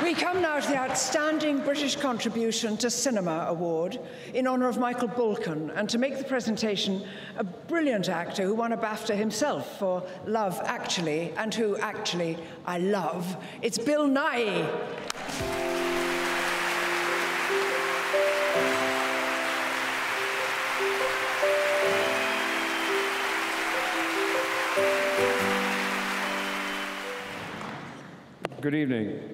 We come now to the Outstanding British Contribution to Cinema Award in honour of Michael Bulkin, and to make the presentation, a brilliant actor who won a BAFTA himself for Love Actually, and who actually I love. It's Bill Nighy. Good evening.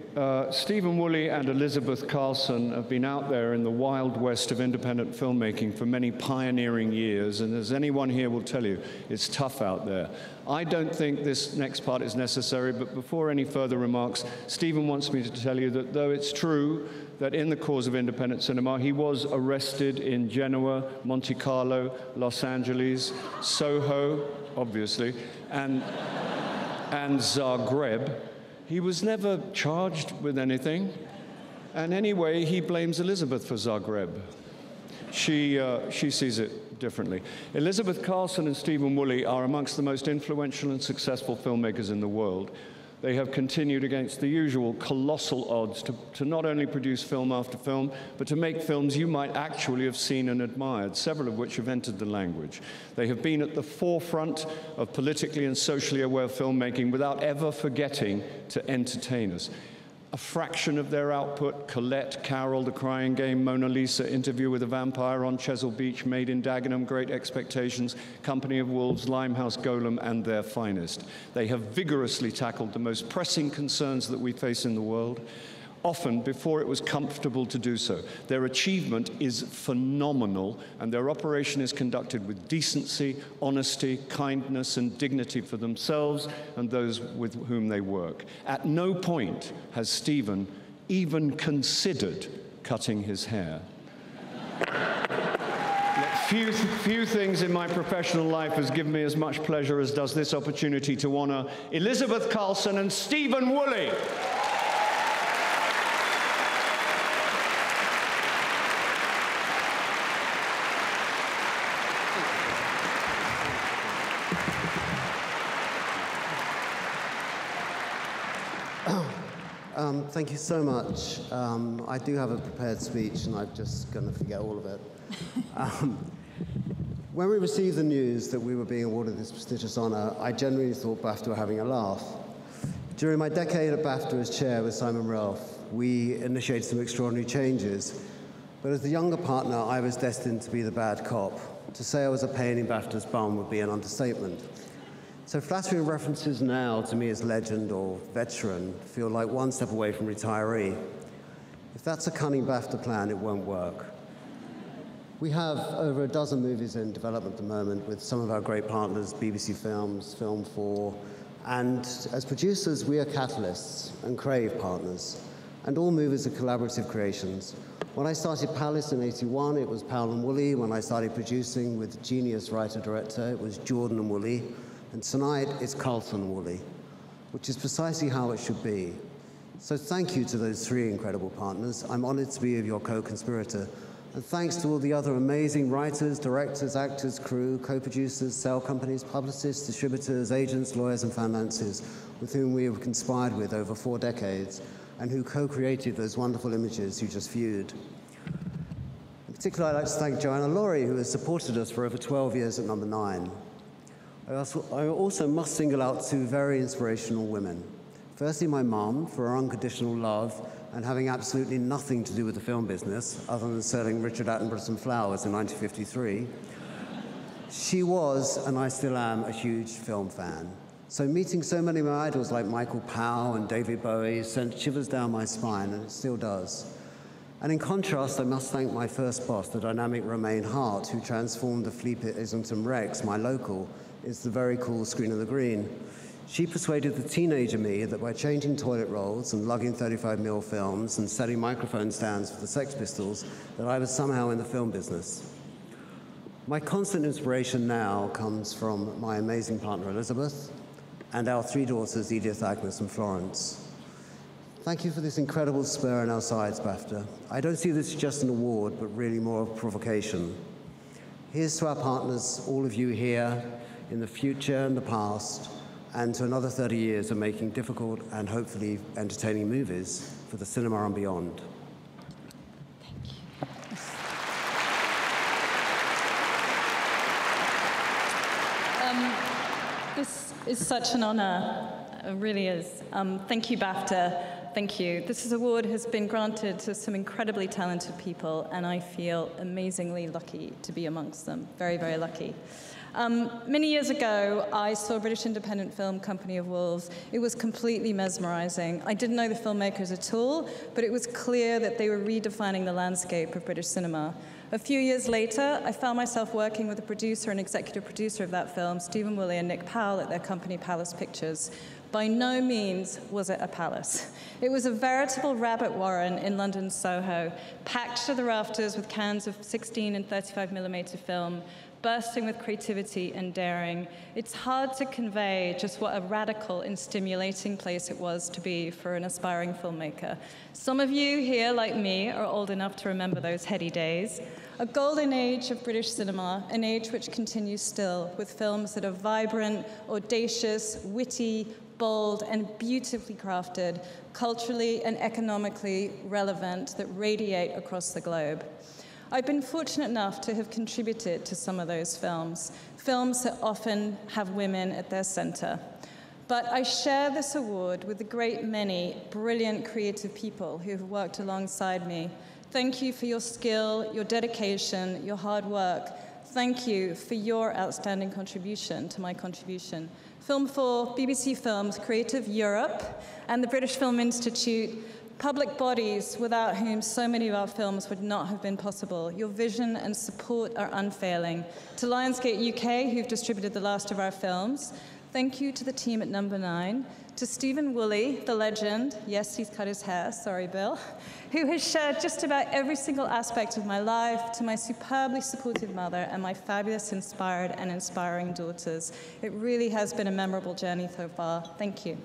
Stephen Woolley and Elizabeth Karlsen have been out there in the wild west of independent filmmaking for many pioneering years, and as anyone here will tell you, it's tough out there. I don't think this next part is necessary, but before any further remarks, Stephen wants me to tell you that though it's true that in the cause of independent cinema, he was arrested in Genoa, Monte Carlo, Los Angeles, Soho, obviously, and Zagreb, he was never charged with anything, and anyway, he blames Elizabeth for Zagreb. She sees it differently. Elizabeth Karlsen and Stephen Woolley are amongst the most influential and successful filmmakers in the world. They have continued against the usual colossal odds to not only produce film after film, but to make films you might actually have seen and admired, several of which have entered the language. They have been at the forefront of politically and socially aware filmmaking without ever forgetting to entertain us. A fraction of their output: Colette, Carol, The Crying Game, Mona Lisa, Interview with a Vampire, On Chesil Beach, Made in Dagenham, Great Expectations, Company of Wolves, Limehouse, Golem, and their finest. They have vigorously tackled the most pressing concerns that we face in the world, often before it was comfortable to do so. Their achievement is phenomenal, and their operation is conducted with decency, honesty, kindness, and dignity for themselves and those with whom they work. At no point has Stephen even considered cutting his hair. Few things in my professional life has given me as much pleasure as does this opportunity to honor Elizabeth Karlsen and Stephen Woolley. Thank you so much. I do have a prepared speech, and I'm just going to forget all of it. When we received the news that we were being awarded this prestigious honor, I genuinely thought BAFTA were having a laugh. During my decade at BAFTA as chair with Simon Ralph, we initiated some extraordinary changes. But as the younger partner, I was destined to be the bad cop. To say I was a pain in BAFTA's bum would be an understatement. So flattering references now to me as legend or veteran feel like one step away from retiree. If that's a cunning BAFTA plan, it won't work. We have over a dozen movies in development at the moment with some of our great partners, BBC Films, Film 4, and as producers, we are catalysts and Crave partners. And all movies are collaborative creations. When I started Palace in '81, it was Powell and Woolley. When I started producing with genius writer-director, it was Jordan and Woolley. And tonight, it's Karlsen and Woolley, which is precisely how it should be. So thank you to those three incredible partners. I'm honored to be your co-conspirator. And thanks to all the other amazing writers, directors, actors, crew, co-producers, sale companies, publicists, distributors, agents, lawyers, and financiers with whom we have conspired with over 4 decades, and who co-created those wonderful images you just viewed. In particular, I'd like to thank Joanna Laurie, who has supported us for over 12 years at Number 9. I also must single out 2 very inspirational women. Firstly, my mum, for her unconditional love and having absolutely nothing to do with the film business, other than selling Richard Attenborough some flowers in 1953. She was, and I still am, a huge film fan. So meeting so many of my idols like Michael Powell and David Bowie sent shivers down my spine, and it still does. And in contrast, I must thank my first boss, the dynamic Romaine Hart, who transformed the Fleet Islington Rex, my local, into the very cool Screen of the Green. She persuaded the teenager me that by changing toilet rolls and lugging 35mm films and setting microphone stands for the Sex Pistols, that I was somehow in the film business. My constant inspiration now comes from my amazing partner, Elizabeth, and our 3 daughters, Edith, Agnes, and Florence. Thank you for this incredible spur in our sides, BAFTA. I don't see this as just an award, but really more of a provocation. Here's to our partners, all of you here, in the future and the past. and to another 30 years of making difficult and hopefully entertaining movies for the cinema and beyond. This is such an honor, it really is. Thank you, BAFTA. Thank you. This award has been granted to some incredibly talented people, and I feel amazingly lucky to be amongst them. Very, very lucky. Many years ago, I saw a British independent film, Company of Wolves. It was completely mesmerizing. I didn't know the filmmakers at all, but it was clear that they were redefining the landscape of British cinema. A few years later, I found myself working with the producer and executive producer of that film, Stephen Woolley and Nick Powell, at their company Palace Pictures. By no means was it a palace. It was a veritable rabbit warren in London's Soho, packed to the rafters with cans of 16 and 35mm film, bursting with creativity and daring. It's hard to convey just what a radical and stimulating place it was to be for an aspiring filmmaker. Some of you here, like me, are old enough to remember those heady days. A golden age of British cinema, an age which continues still, with films that are vibrant, audacious, witty, bold, and beautifully crafted, culturally and economically relevant, that radiate across the globe. I've been fortunate enough to have contributed to some of those films, films that often have women at their center. But I share this award with the great many brilliant creative people who have worked alongside me. Thank you for your skill, your dedication, your hard work. Thank you for your outstanding contribution to my contribution. Film 4, BBC Films, Creative Europe, and the British Film Institute, public bodies without whom so many of our films would not have been possible. Your vision and support are unfailing. To Lionsgate UK, who've distributed the last of our films, thank you to the team at Number 9, to Stephen Woolley, the legend, yes, he's cut his hair, sorry, Bill, who has shared just about every single aspect of my life, to my superbly supportive mother and my fabulous, inspired and inspiring daughters. It really has been a memorable journey so far. Thank you.